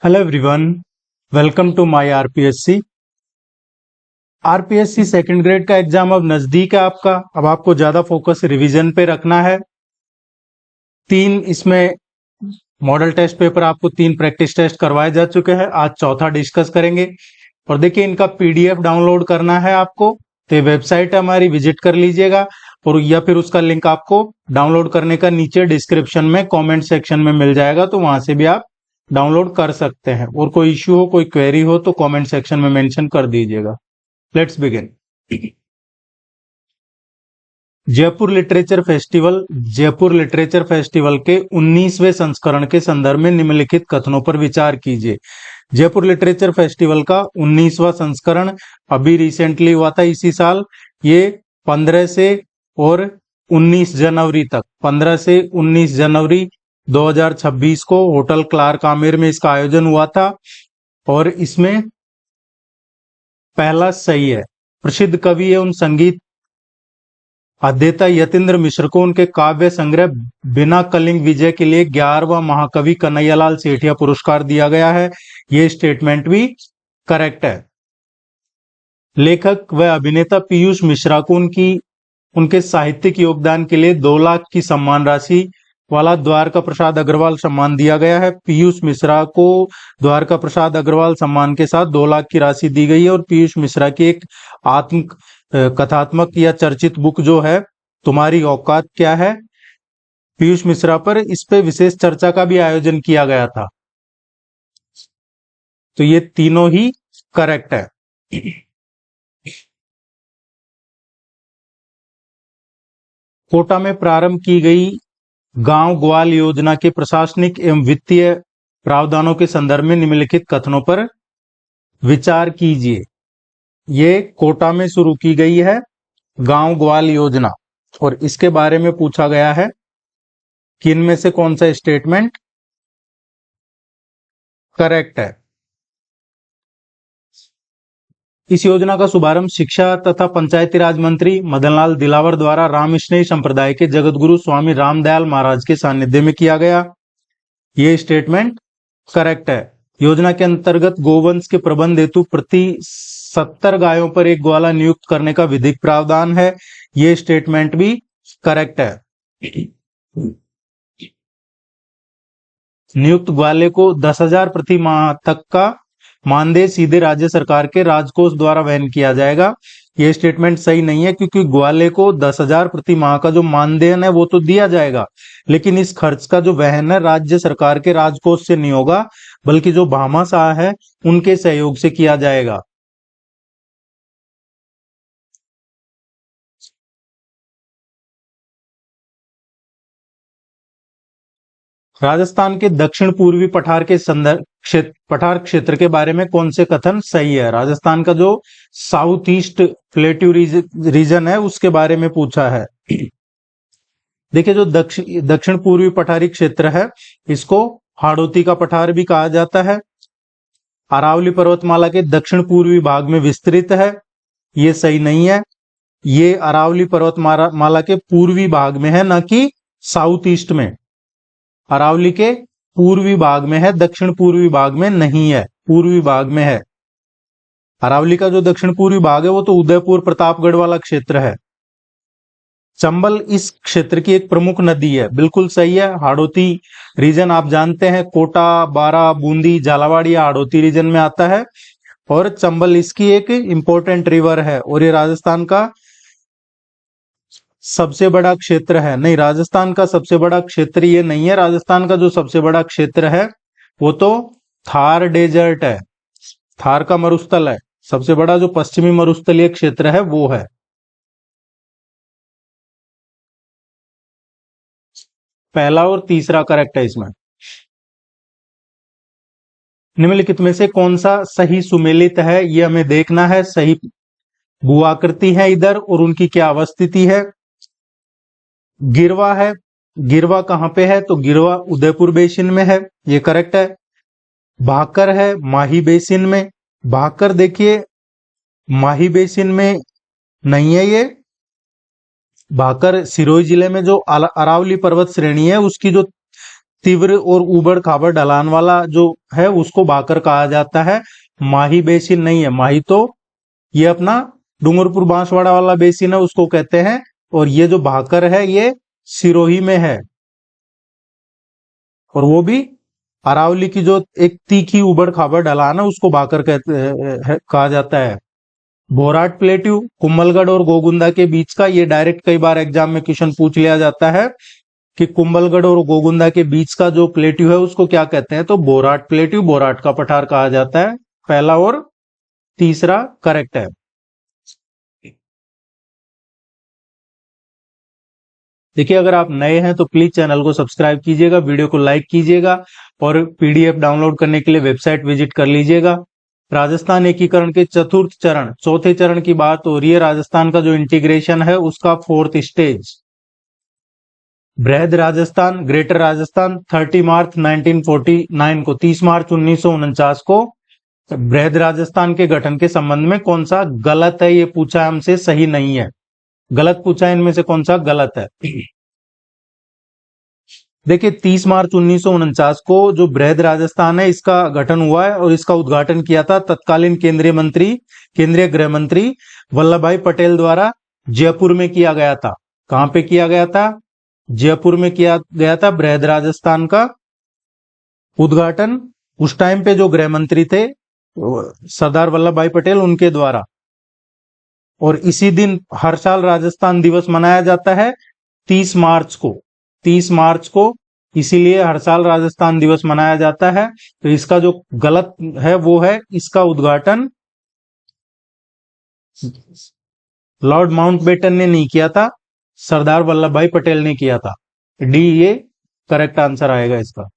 Hello everyone, welcome to my RPSC. RPSC second grade का exam अब नजदीक है आपका। अब आपको ज्यादा फोकस रिवीजन पे रखना है। तीन इसमें मॉडल टेस्ट पेपर आपको तीन प्रैक्टिस टेस्ट करवाए जा चुके हैं। आज चौथा डिस्कस करेंगे। और देखिए, इनका पीडीएफ डाउनलोड करना है आपको, तो ये वेबसाइट है हमारी, विजिट कर लीजिएगा। और या फिर उसका लिंक आपको डाउनलोड करने का नीचे डिस्क्रिप्शन में कमेंट सेक्शन में मिल जाएगा, तो वहां से भी आप डाउनलोड कर सकते हैं। और कोई इश्यू हो, कोई क्वेरी हो तो कमेंट सेक्शन में मेंशन कर दीजिएगा। Let's begin. Jaipur literature festival के 19वें संस्करण के संदर्भ में निम्नलिखित कथनों पर विचार कीजिए। जयपुर लिटरेचर फेस्टिवल का 19वां संस्करण अभी रिसेंटली हुआ था, इसी साल। ये 15 से और 19 जनवरी तक, 15 से 19 जनवरी 2026 को होटल क्लार्क आमेर में इसका आयोजन हुआ था। और इसमें पहला सही है। प्रसिद्ध कवि एवं संगीत अध्येता यतीन्द्र मिश्र को उनके काव्य संग्रह बिना कलिंग विजय के लिए 11वां महाकवि कन्हैयालाल सेठिया पुरस्कार दिया गया है। ये स्टेटमेंट भी करेक्ट है। लेखक व अभिनेता पीयूष मिश्रा को उनके साहित्यिक योगदान के लिए 2 लाख की सम्मान राशि वाला द्वारका प्रसाद अग्रवाल सम्मान दिया गया है। पीयूष मिश्रा को द्वारका प्रसाद अग्रवाल सम्मान के साथ 2 लाख की राशि दी गई है। और पीयूष मिश्रा की एक आत्म कथात्मक या चर्चित बुक जो है, तुम्हारी औकात क्या है, पीयूष मिश्रा पर, इस पे विशेष चर्चा का भी आयोजन किया गया था। तो ये तीनों ही करेक्ट है। कोटा में प्रारंभ की गई गांव ग्वाल योजना के प्रशासनिक एवं वित्तीय प्रावधानों के संदर्भ में निम्नलिखित कथनों पर विचार कीजिए। ये कोटा में शुरू की गई है गांव ग्वाल योजना, और इसके बारे में पूछा गया है कि इनमें से कौन सा स्टेटमेंट करेक्ट है। इस योजना का शुभारंभ शिक्षा तथा पंचायती राज मंत्री मदनलाल दिलावर द्वारा रामस्नेही संप्रदाय के जगतगुरु स्वामी रामदयाल महाराज के सानिध्य में किया गया। ये स्टेटमेंट करेक्ट है। योजना के अंतर्गत गोवंश के प्रबंध हेतु प्रति 70 गायों पर एक ग्वाला नियुक्त करने का विधिक प्रावधान है। ये स्टेटमेंट भी करेक्ट है। नियुक्त ग्वाले को 10,000 प्रति माह तक का मानदेय सीधे राज्य सरकार के राजकोष द्वारा वहन किया जाएगा। यह स्टेटमेंट सही नहीं है, क्योंकि ग्वाले को 10,000 प्रति माह का जो मानदेय है वो तो दिया जाएगा, लेकिन इस खर्च का जो वहन है राज्य सरकार के राजकोष से नहीं होगा, बल्कि जो भामाशाह है उनके सहयोग से किया जाएगा। राजस्थान के दक्षिण पूर्वी पठार के पठार क्षेत्र के बारे में कौन से कथन सही है। राजस्थान का जो साउथ ईस्ट प्लेट्यू रीजन है उसके बारे में पूछा है। देखिए, जो दक्षिण पूर्वी पठारी क्षेत्र है इसको हाड़ौती का पठार भी कहा जाता है। अरावली पर्वतमाला के दक्षिण पूर्वी भाग में विस्तृत है। ये सही नहीं है। ये अरावली पर्वतमाला के पूर्वी भाग में है, न कि साउथ ईस्ट में। अरावली के पूर्वी भाग में है, दक्षिण पूर्वी भाग में नहीं है, पूर्वी भाग में है। अरावली का जो दक्षिण पूर्वी भाग है वो तो उदयपुर प्रतापगढ़ वाला क्षेत्र है। चंबल इस क्षेत्र की एक प्रमुख नदी है, बिल्कुल सही है। हाड़ौती रीजन आप जानते हैं, कोटा, बारा, बूंदी, झालावाड़ या हाड़ौती रीजन में आता है। और चंबल इसकी एक इंपॉर्टेंट रिवर है। और ये राजस्थान का सबसे बड़ा क्षेत्र है। नहीं, राजस्थान का सबसे बड़ा क्षेत्र ये नहीं है। राजस्थान का जो सबसे बड़ा क्षेत्र है वो तो थार डेजर्ट है, थार का मरुस्थल है। सबसे बड़ा जो पश्चिमी मरुस्थलीय क्षेत्र है वो है। पहला और तीसरा करेक्ट है इसमें। निम्नलिखित में से कौन सा सही सुमेलित है, ये हमें देखना है। सही भूआकृति है इधर, और उनकी क्या अवस्थिति है। गिरवा है, गिरवा कहां पे है, तो गिरवा उदयपुर बेसिन में है, ये करेक्ट है। भाकर है माही बेसिन में। भाकर देखिए माही बेसिन में नहीं है। ये भाकर सिरोही जिले में जो अरावली पर्वत श्रेणी है उसकी जो तीव्र और ऊबड़ खाबड़ ढलान वाला जो है उसको भाकर कहा जाता है। माही बेसिन नहीं है, माही तो ये अपना डूंगरपुर बांसवाड़ा वाला बेसिन है उसको कहते हैं, और ये जो भाकर है ये सिरोही में है, और वो भी अरावली की जो एक तीखी उबड़ खाबड़ ढलान है उसको भाकर कहा जाता है। बोराट प्लेट्यू कुंभलगढ़ और गोगुंदा के बीच का, ये डायरेक्ट कई बार एग्जाम में क्वेश्चन पूछ लिया जाता है कि कुंभलगढ़ और गोगुंदा के बीच का जो प्लेट्यू है उसको क्या कहते हैं, तो बोराट प्लेट्यू, बोराट का पठार कहा जाता है। पहला और तीसरा करेक्ट है। देखिए अगर आप नए हैं तो प्लीज चैनल को सब्सक्राइब कीजिएगा, वीडियो को लाइक कीजिएगा और पीडीएफ डाउनलोड करने के लिए वेबसाइट विजिट कर लीजिएगा। राजस्थान एकीकरण के चतुर्थ चरण, चौथे चरण की बात हो रही है। राजस्थान का जो इंटीग्रेशन है उसका फोर्थ स्टेज। बृहद राजस्थान, ग्रेटर राजस्थान 30 मार्च 1949 को, 30 मार्च 1949 को बृहद राजस्थान के गठन के संबंध में कौन सा गलत है, ये पूछा है हमसे, सही नहीं है। गलत पूछा है, इनमें से कौन सा गलत है। देखिए 30 मार्च 1949 को जो बृहद राजस्थान है इसका गठन हुआ है और इसका उद्घाटन किया था तत्कालीन केंद्रीय गृह मंत्री वल्लभ भाई पटेल द्वारा जयपुर में किया गया था। कहां पे किया गया था, जयपुर में किया गया था बृहद राजस्थान का उद्घाटन। उस टाइम पे जो गृह मंत्री थे सरदार वल्लभ भाई पटेल, उनके द्वारा। और इसी दिन हर साल राजस्थान दिवस मनाया जाता है 30 मार्च को, 30 मार्च को, इसीलिए हर साल राजस्थान दिवस मनाया जाता है। तो इसका जो गलत है वो है इसका उद्घाटन लॉर्ड माउंटबेटन ने नहीं किया था, सरदार वल्लभ भाई पटेल ने किया था। डी ये करेक्ट आंसर आएगा इसका।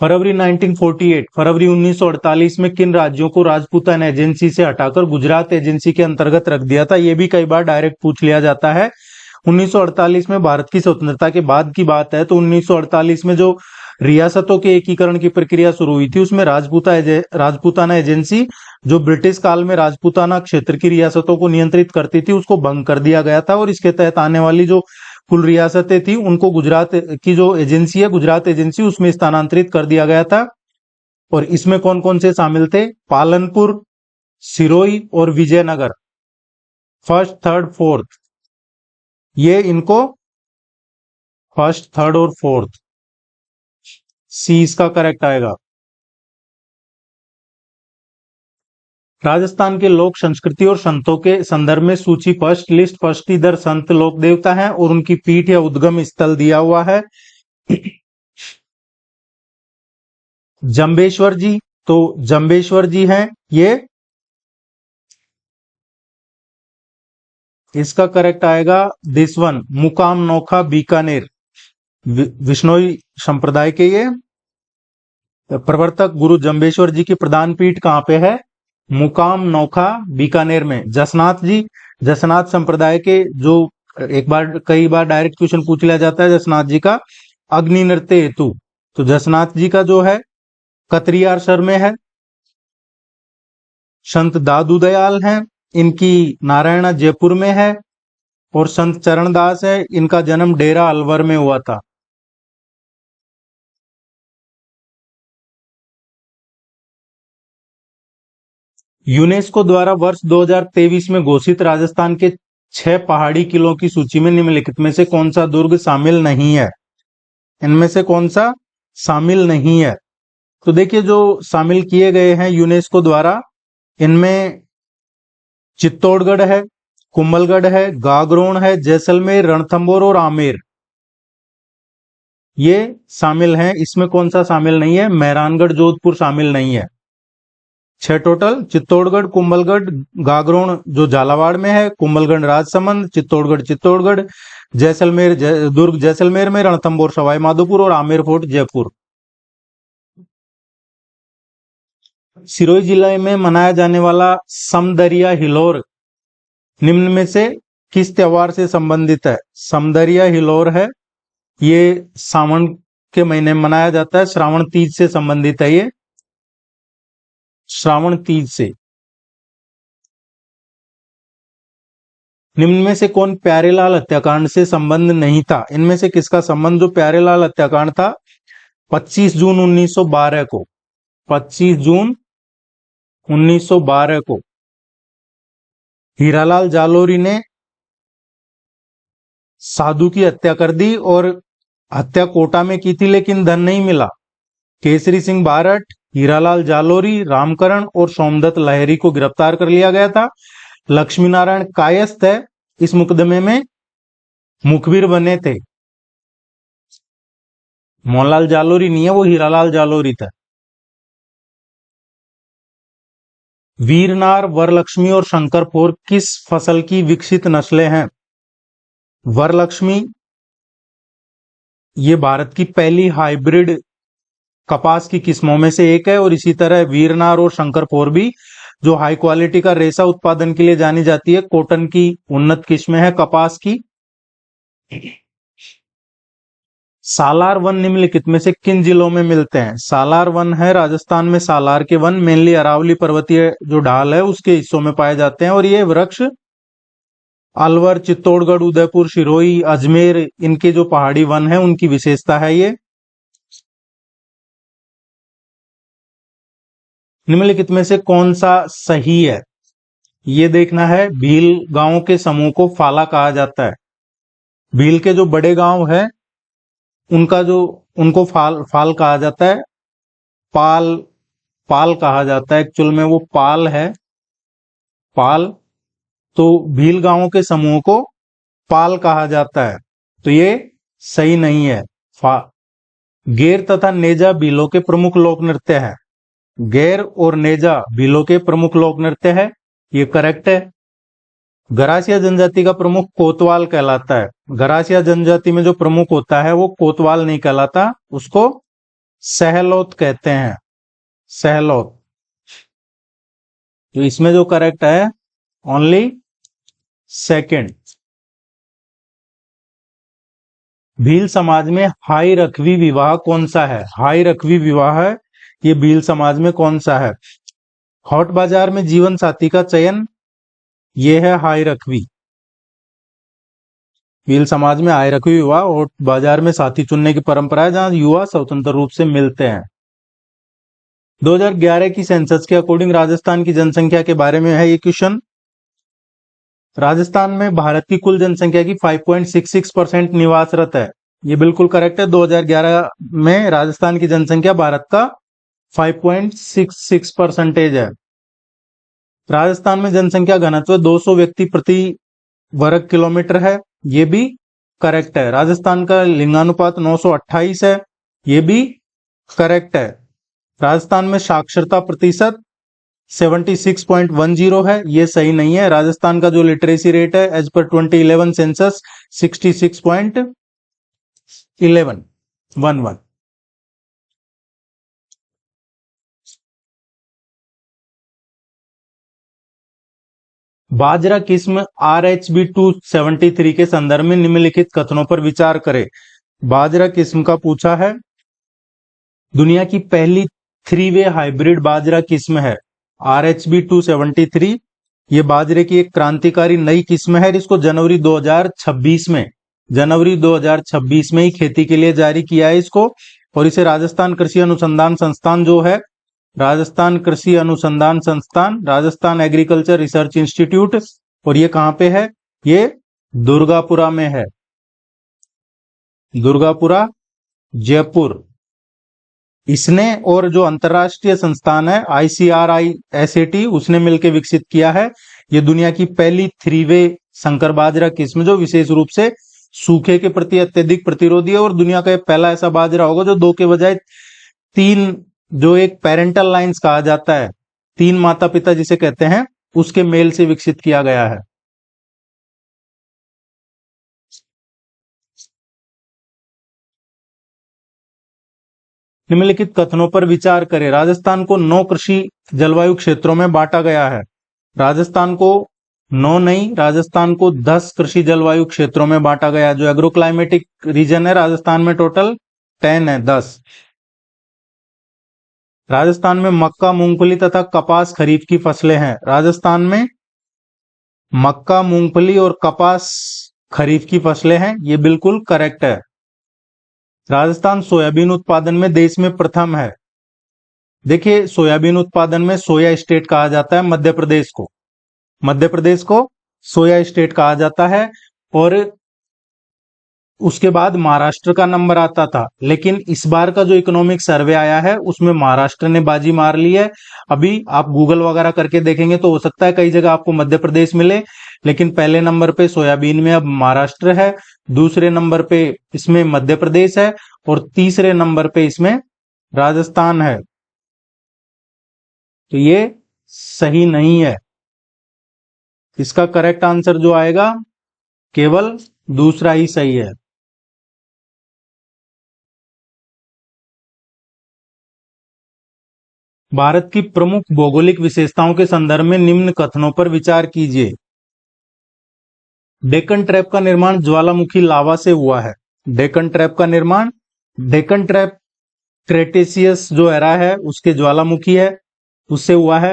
फरवरी 1948, फरवरी 1948 में किन राज्यों को राजपूताना एजेंसी से हटाकर गुजरात एजेंसी के अंतर्गत रख दिया था, यह भी कई बार डायरेक्ट पूछ लिया जाता है। 1948 में भारत की स्वतंत्रता के बाद की बात है, तो 1948 में जो रियासतों के एकीकरण की प्रक्रिया शुरू हुई थी उसमें राजपूताना एजेंसी जो ब्रिटिश काल में राजपूताना क्षेत्र की रियासतों को नियंत्रित करती थी उसको भंग कर दिया गया था, और इसके तहत आने वाली जो कुल रियासतें थी उनको गुजरात की जो एजेंसी है, गुजरात एजेंसी, उसमें स्थानांतरित कर दिया गया था। और इसमें कौन कौन से शामिल थे, पालनपुर, सिरोही और विजयनगर, फर्स्ट, थर्ड, फोर्थ, ये इनको फर्स्ट, थर्ड और फोर्थ, सी इसका करेक्ट आएगा। राजस्थान के लोक संस्कृति और संतों के संदर्भ में सूची फर्स्ट लिस्ट, फर्स्ट इधर संत लोक देवता हैं और उनकी पीठ या उद्गम स्थल दिया हुआ है जंबेश्वर जी, तो जंबेश्वर जी हैं ये, इसका करेक्ट आएगा दिस वन, मुकाम नोखा बीकानेर, विश्नोई संप्रदाय के ये प्रवर्तक गुरु जंबेश्वर जी की प्रधान पीठ कहां पे है, मुकाम नोखा बीकानेर में। जसनाथ जी, जसनाथ संप्रदाय के जो कई बार डायरेक्ट क्वेश्चन पूछ लिया जाता है जसनाथ जी का, अग्नि नृत्य हेतु, तो जसनाथ जी का जो है कतरियारसर में है। संत दादू दयाल हैं, इनकी नारायणा जयपुर में है। और संत चरणदास है, इनका जन्म डेरा अलवर में हुआ था। यूनेस्को द्वारा वर्ष 2023 में घोषित राजस्थान के 6 पहाड़ी किलों की सूची में निम्नलिखित में से कौन सा दुर्ग शामिल नहीं है, इनमें से कौन सा शामिल नहीं है। तो देखिए जो शामिल किए गए हैं यूनेस्को द्वारा, इनमें चित्तौड़गढ़ है, कुंभलगढ़ है, गागरोन है, जैसलमेर, रणथंभौर और आमेर, ये शामिल हैं। इसमें कौन सा शामिल नहीं है, मेहरानगढ़ जोधपुर शामिल नहीं है। 6 टोटल, चित्तौड़गढ़, कुंभलगढ़, गागरोन जो झालावाड़ में है, कुंभलगढ़ राजसमंद, चित्तौड़गढ़, जैसलमेर दुर्ग जैसलमेर में, रणथंभौर सवाई माधोपुर और आमेर फोर्ट जयपुर। सिरोही जिले में मनाया जाने वाला समदरिया हिलोर निम्न में से किस त्योहार से संबंधित है। समदरिया हिलोर है, ये सावन के महीने में मनाया जाता है, श्रावण तीज से संबंधित है, ये श्रावण तीज से। निम्न में से कौन प्यारेलाल हत्याकांड से संबंध नहीं था? इनमें से किसका संबंध, जो प्यारेलाल हत्याकांड था 25 जून 1912 को, 25 जून 1912 को हीरालाल जालोरी ने साधु की हत्या कर दी, और हत्या कोटा में की थी लेकिन धन नहीं मिला। केसरी सिंह बारट, हीरालाल जालोरी, रामकरण और सोमदत्त लाहिरी को गिरफ्तार कर लिया गया था। लक्ष्मी नारायण कायस्थ है इस मुकदमे में मुखबिर बने थे। मोहनलाल जालोरी नहीं है, वो हीरालाल जालोरी था। वीरनार, वरलक्ष्मी और शंकरफोर किस फसल की विकसित नस्लें हैं? वरलक्ष्मी ये भारत की पहली हाइब्रिड कपास की किस्मों में से एक है, और इसी तरह वीरनार और शंकरफोर भी जो हाई क्वालिटी का रेशा उत्पादन के लिए जानी जाती है, कॉटन की उन्नत किस्में है कपास की। सालार वन निम्नलिखित में से किन जिलों में मिलते हैं? सालार वन है राजस्थान में, सालार के वन मेनली अरावली पर्वतीय जो ढाल है उसके हिस्सों में पाए जाते हैं, और ये वृक्ष अलवर, चित्तौड़गढ़, उदयपुर, सिरोही, अजमेर, इनके जो पहाड़ी वन है उनकी विशेषता है ये। निम्नलिखित में से कौन सा सही है? ये देखना है। भील गांवों के समूह को फाला कहा जाता है। भील के जो बड़े गांव है उनका जो उनको फाल फाल कहा जाता है। पाल पाल कहा जाता है, एक्चुअल में वो पाल है, पाल। तो भील गांवों के समूह को पाल कहा जाता है, तो ये सही नहीं है। गेर तथा नेजा भीलों के प्रमुख लोक नृत्य है। गेर और नेजा भीलों के प्रमुख लोक नृत्य है, ये करेक्ट है। गरासिया जनजाति का प्रमुख कोतवाल कहलाता है। गरासिया जनजाति में जो प्रमुख होता है वो कोतवाल नहीं कहलाता, उसको सहलोत कहते हैं, सहलोत। तो इसमें जो करेक्ट है ओनली सेकंड। भील समाज में हाई रखवी विवाह कौन सा है? हाई रखवी विवाह है ये भील समाज में कौन सा है? हॉट बाजार में जीवन साथी का चयन, ये है हाई रखवी। भील समाज में हाई रखवी विवाह और बाजार में साथी चुनने की परंपरा है, जहां युवा स्वतंत्र रूप से मिलते हैं। 2011 की सेंसस के अकॉर्डिंग राजस्थान की जनसंख्या के बारे में है ये क्वेश्चन। राजस्थान में भारत की कुल जनसंख्या की 5.66% निवासरत है, ये बिल्कुल करेक्ट है। 2011 में राजस्थान की जनसंख्या भारत का 5.66% है। राजस्थान में जनसंख्या घनत्व 200 व्यक्ति प्रति वर्ग किलोमीटर है, ये भी करेक्ट है। राजस्थान का लिंगानुपात 928 है, ये भी करेक्ट है। राजस्थान में साक्षरता प्रतिशत 76.10 है, ये सही नहीं है। राजस्थान का जो लिटरेसी रेट है एज पर 2011 सेंसस 66.11। बाजरा किस्म RH-B273 के संदर्भ में निम्नलिखित कथनों पर विचार करें। बाजरा किस्म का पूछा है। दुनिया की पहली 3-वे हाइब्रिड बाजरा किस्म है RH-B273। ये बाजरे की एक क्रांतिकारी नई किस्म है, इसको जनवरी 2026 में ही खेती के लिए जारी किया है इसको। और इसे राजस्थान कृषि अनुसंधान संस्थान जो है, राजस्थान कृषि अनुसंधान संस्थान, राजस्थान एग्रीकल्चर रिसर्च इंस्टीट्यूट, और ये कहां पे है? ये दुर्गापुरा में है, दुर्गापुरा, जयपुर। इसने और जो अंतरराष्ट्रीय संस्थान है ICRI-SAT उसने मिलकर विकसित किया है। ये दुनिया की पहली 3-वे संकर बाजरा किस्म जो विशेष रूप से सूखे के प्रति अत्यधिक प्रतिरोधी है, और दुनिया का पहला ऐसा बाजरा होगा जो 2 के बजाय 3, जो एक पेरेंटल लाइन्स कहा जाता है, 3 माता पिता जिसे कहते हैं, उसके मेल से विकसित किया गया है। निम्नलिखित कथनों पर विचार करें। राजस्थान को 9 कृषि जलवायु क्षेत्रों में बांटा गया है। राजस्थान को 9 नहीं, राजस्थान को 10 कृषि जलवायु क्षेत्रों में बांटा गया है। जो एग्रो क्लाइमेटिक रीजन है राजस्थान में टोटल 10 है, 10। राजस्थान में मक्का, मूंगफली तथा कपास खरीफ की फसलें हैं। राजस्थान में मक्का, मूंगफली और कपास खरीफ की फसलें हैं, ये बिल्कुल करेक्ट है। राजस्थान सोयाबीन उत्पादन में देश में प्रथम है। देखिए, सोयाबीन उत्पादन में सोया स्टेट कहा जाता है मध्य प्रदेश को। मध्य प्रदेश को सोया स्टेट कहा जाता है। और उसके बाद महाराष्ट्र का नंबर आता था, लेकिन इस बार का जो इकोनॉमिक सर्वे आया है उसमें महाराष्ट्र ने बाजी मार ली है। अभी आप गूगल वगैरह करके देखेंगे तो हो सकता है कई जगह आपको मध्य प्रदेश मिले, लेकिन पहले नंबर पे सोयाबीन में अब महाराष्ट्र है, दूसरे नंबर पे इसमें मध्य प्रदेश है, और तीसरे नंबर पे इसमें राजस्थान है। तो ये सही नहीं है। इसका करेक्ट आंसर जो आएगा केवल दूसरा ही सही है। भारत की प्रमुख भौगोलिक विशेषताओं के संदर्भ में निम्न कथनों पर विचार कीजिए। डेक्कन ट्रैप का निर्माण ज्वालामुखी लावा से हुआ है। डेक्कन ट्रैप का निर्माण, डेक्कन ट्रैप क्रेटेशियस जो एरा है उसके ज्वालामुखी है, उससे हुआ है।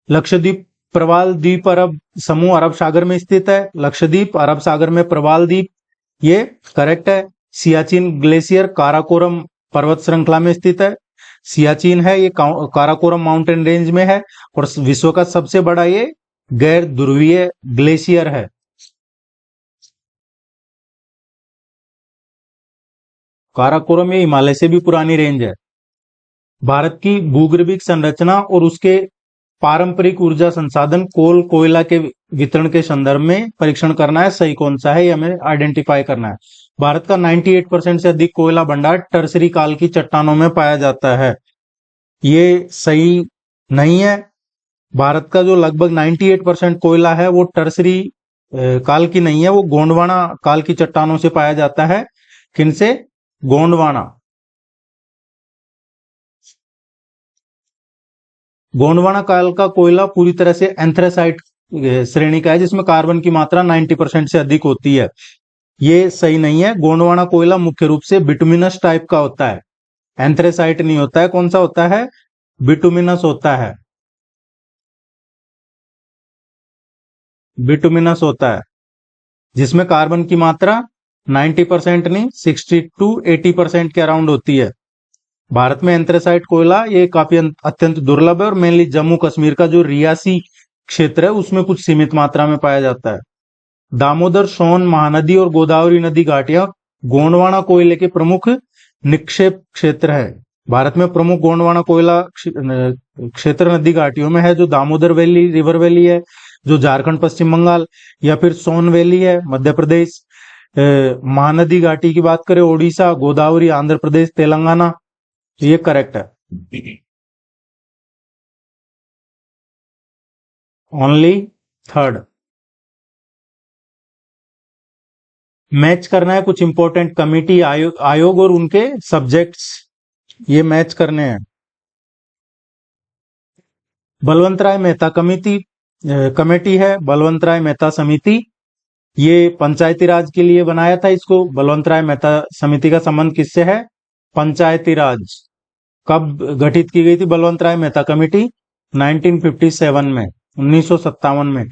लक्षद्वीप प्रवाल द्वीप अरब समूह अरब सागर में स्थित है। लक्षद्वीप अरब सागर में प्रवाल द्वीप, ये करेक्ट है। सियाचिन ग्लेशियर काराकोरम पर्वत श्रृंखला में स्थित है। सियाचिन है ये काराकोरम माउंटेन रेंज में है, और विश्व का सबसे बड़ा ये गैर ध्रुवीय ग्लेशियर है। काराकोरम ये हिमालय से भी पुरानी रेंज है। भारत की भूगर्भिक संरचना और उसके पारंपरिक ऊर्जा संसाधन कोल कोयला के वितरण के संदर्भ में परीक्षण करना है, सही कौन सा है ये हमें आइडेंटिफाई करना है। भारत का 98% से अधिक कोयला भंडार टर्सरी काल की चट्टानों में पाया जाता है, ये सही नहीं है। भारत का जो लगभग 98% कोयला है वो टर्सरी काल की नहीं है, वो गोंडवाना काल की चट्टानों से पाया जाता है। किनसे? गोंडवाना। गोंडवाना काल का कोयला पूरी तरह से एंथ्रेसाइट श्रेणी का है, जिसमें कार्बन की मात्रा 90% से अधिक होती है, ये सही नहीं है। गोंडवाना कोयला मुख्य रूप से बिटुमिनस टाइप का होता है, एंथ्रेसाइट नहीं होता है। कौन सा होता है? बिटुमिनस होता है, बिटुमिनस होता है, जिसमें कार्बन की मात्रा 90% नहीं 60 टू 80% के अराउंड होती है। भारत में एंथ्रेसाइट कोयला ये काफी अत्यंत दुर्लभ है, और मेनली जम्मू कश्मीर का जो रियासी क्षेत्र है उसमें कुछ सीमित मात्रा में पाया जाता है। दामोदर, सोन महानदी और गोदावरी नदी घाटियां गोंडवाना कोयले के प्रमुख निक्षेप क्षेत्र है। भारत में प्रमुख गोंडवाना कोयला क्षेत्र नदी घाटियों में है, जो दामोदर वैली रिवर वैली है जो झारखंड पश्चिम बंगाल, या फिर सोन वैली है मध्य प्रदेश। महानदी घाटी की बात करें ओडिशा, गोदावरी आंध्र प्रदेश तेलंगाना, तो ये करेक्ट है। Only third. मैच करना है कुछ इंपॉर्टेंट कमिटी आयोग और उनके सब्जेक्ट्स, ये मैच करने हैं। बलवंत राय मेहता कमेटी है, बलवंत राय मेहता समिति, ये पंचायती राज के लिए बनाया था इसको। बलवंत राय मेहता समिति का संबंध किससे है? पंचायती राज। कब गठित की गई थी बलवंत राय मेहता कमेटी? 1957 में, 1957 में।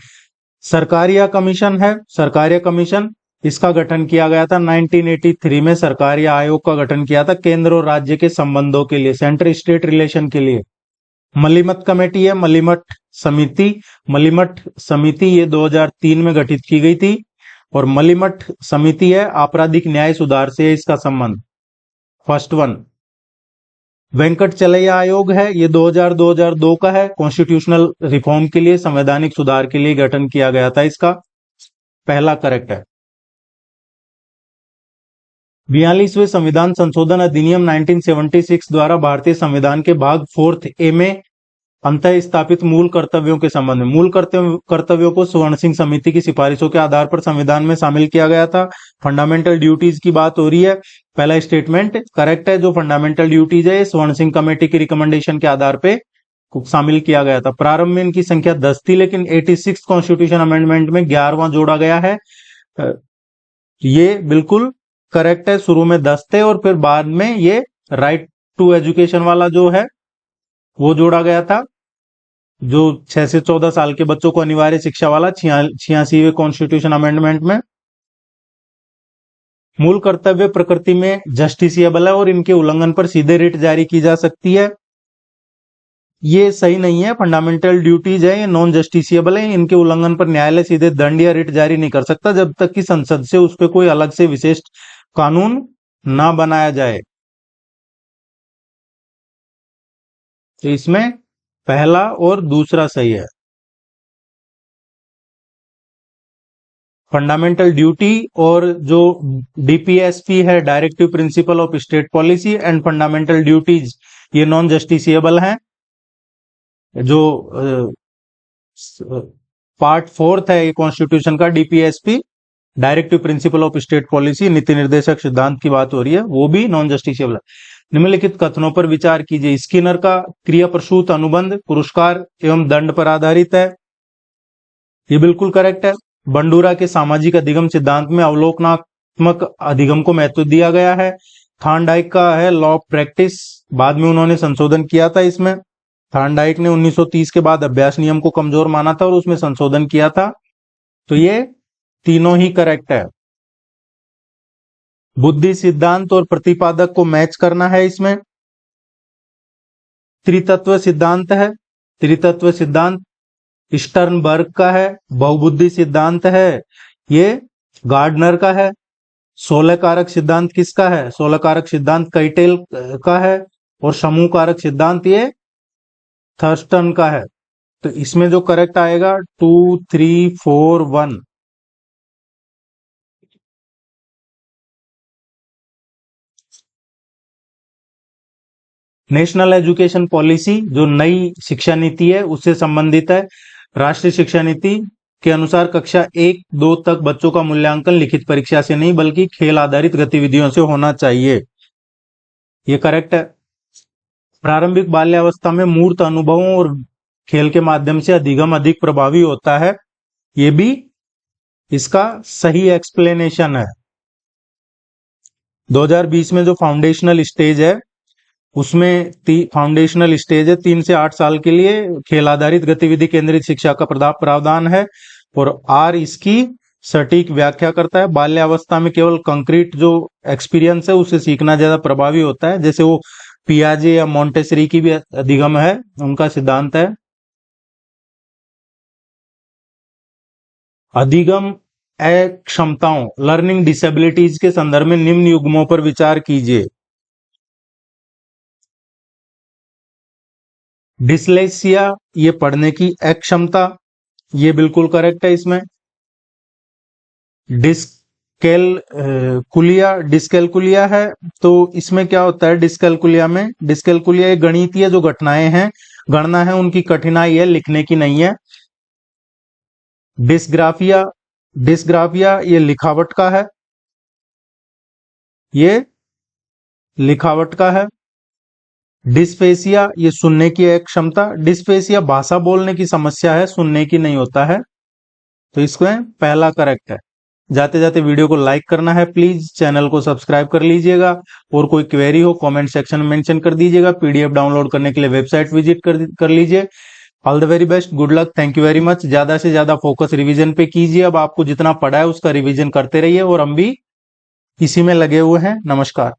सरकारिया कमीशन है, सरकारिया कमीशन, इसका गठन किया गया था 1983 में। सरकारिया आयोग का गठन किया था केंद्र और राज्य के संबंधों के लिए, सेंटर स्टेट रिलेशन के लिए। मलिमत कमेटी है, मलिमठ समिति, मलिमठ समिति ये 2003 में गठित की गई थी, और मलिमठ समिति है आपराधिक न्याय सुधार से इसका संबंध, फर्स्ट वन। वेंकट चलैया आयोग है, ये 2002 का है, कॉन्स्टिट्यूशनल रिफॉर्म के लिए, संवैधानिक सुधार के लिए गठन किया गया था इसका, पहला करेक्ट है। 42वें संविधान संशोधन अधिनियम 1976 द्वारा भारतीय संविधान के भाग 4 ए में अंतः स्थापित मूल कर्तव्यों के संबंध में, मूल कर्तव्यों को स्वर्ण सिंह समिति की सिफारिशों के आधार पर संविधान में शामिल किया गया था। फंडामेंटल ड्यूटीज की बात हो रही है, पहला स्टेटमेंट करेक्ट है। जो फंडामेंटल ड्यूटीज है स्वर्ण सिंह कमेटी की रिकमेंडेशन के आधार पे शामिल किया गया था। प्रारंभ में इनकी संख्या 10 थी, लेकिन 86 कॉन्स्टिट्यूशन अमेंडमेंट में 11वां जोड़ा गया है, ये बिल्कुल करेक्ट है। शुरू में 10 थे और फिर बाद में ये राइट टू एजुकेशन वाला जो है वो जोड़ा गया था। जो 6 से 14 साल के बच्चों को अनिवार्य शिक्षा वाला 86वें कॉन्स्टिट्यूशन अमेंडमेंट में। मूल कर्तव्य प्रकृति में जस्टिसिएबल है और इनके उल्लंघन पर सीधे रिट जारी की जा सकती है। ये सही नहीं है, फंडामेंटल ड्यूटीज है, ये नॉन जस्टिसिएबल है, इनके उल्लंघन पर न्यायालय सीधे दंड या रिट जारी नहीं कर सकता जब तक कि संसद से उस पर कोई अलग से विशेष कानून ना बनाया जाए। तो इसमें पहला और दूसरा सही है। फंडामेंटल ड्यूटी और जो डीपीएसपी है, directive principle of state policy and fundamental duties, ये नॉन जस्टिसिएबल हैं। जो पार्ट 4 है ये कॉन्स्टिट्यूशन का, DPSP directive principle of state policy, नीति निर्देशक सिद्धांत की बात हो रही है, वो भी नॉन जस्टिसिएबल है। निम्नलिखित कथनों पर विचार कीजिए। स्किनर का क्रिया प्रसूत अनुबंध पुरस्कार एवं दंड पर आधारित है, ये बिल्कुल करेक्ट है। बंडूरा के सामाजिक अधिगम सिद्धांत में अवलोकनात्मक अधिगम को महत्व दिया गया है। थॉर्नडाइक का है लॉ ऑफ प्रैक्टिस, बाद में उन्होंने संशोधन किया था इसमें। थॉर्नडाइक ने 1930 के बाद अभ्यास नियम को कमजोर माना था और उसमें संशोधन किया था। तो ये तीनों ही करेक्ट है। बुद्धि सिद्धांत और प्रतिपादक को मैच करना है इसमें। त्रितत्व सिद्धांत है, त्रितत्व सिद्धांत स्टर्नबर्ग का है। बहुबुद्धि सिद्धांत है, ये गार्डनर का है। 16 कारक सिद्धांत किसका है? 16 कारक सिद्धांत कैटेल का है। और समूह कारक सिद्धांत ये थर्स्टन का है। तो इसमें जो करेक्ट आएगा 2, 3, 4, 1। नेशनल एजुकेशन पॉलिसी जो नई शिक्षा नीति है उससे संबंधित है। राष्ट्रीय शिक्षा नीति के अनुसार कक्षा 1, 2 तक बच्चों का मूल्यांकन लिखित परीक्षा से नहीं बल्कि खेल आधारित गतिविधियों से होना चाहिए, ये करेक्ट है। प्रारंभिक बाल्यावस्था में मूर्त अनुभवों और खेल के माध्यम से अधिगम अधिक प्रभावी होता है, ये भी इसका सही एक्सप्लेनेशन है। 2020 में जो फाउंडेशनल स्टेज है उसमें फाउंडेशनल स्टेज है 3 से 8 साल के लिए खेल आधारित गतिविधि केंद्रित शिक्षा का प्रावधान है और आर इसकी सटीक व्याख्या करता है। बाल्यावस्था में केवल कंक्रीट जो एक्सपीरियंस है उससे सीखना ज्यादा प्रभावी होता है, जैसे वो पियाजे या मोंटेसरी की भी अधिगम है, उनका सिद्धांत है। अधिगम अक्षमताओं लर्निंग डिसेबिलिटीज के संदर्भ में निम्न युग्मों पर विचार कीजिए। डिसलेक्सिया ये पढ़ने की अक्षमता, ये बिल्कुल करेक्ट है इसमें। डिस्कैलकुलिया है, तो इसमें क्या होता है डिस्कैलकुलिया में? डिस्कैलकुलिया एक गणितीय जो घटनाएं हैं, गणना है, उनकी कठिनाई है, लिखने की नहीं है। डिस्ग्राफिया ये लिखावट का है, ये लिखावट का है। डिस्फेसिया ये सुनने की अक्षमता। डिस्फेसिया भाषा बोलने की समस्या है, सुनने की नहीं होता है, तो इसमें पहला करेक्ट है। जाते जाते वीडियो को लाइक करना है प्लीज, चैनल को सब्सक्राइब कर लीजिएगा और कोई क्वेरी हो कमेंट सेक्शन में मेंशन कर दीजिएगा। पीडीएफ डाउनलोड करने के लिए वेबसाइट विजिट कर लीजिए। All the very best, good luck, thank you very much. ज्यादा से ज्यादा फोकस रिवीजन पे कीजिए। अब आपको जितना पढ़ा है उसका रिवीजन करते रहिए और हम भी इसी में लगे हुए हैं। नमस्कार।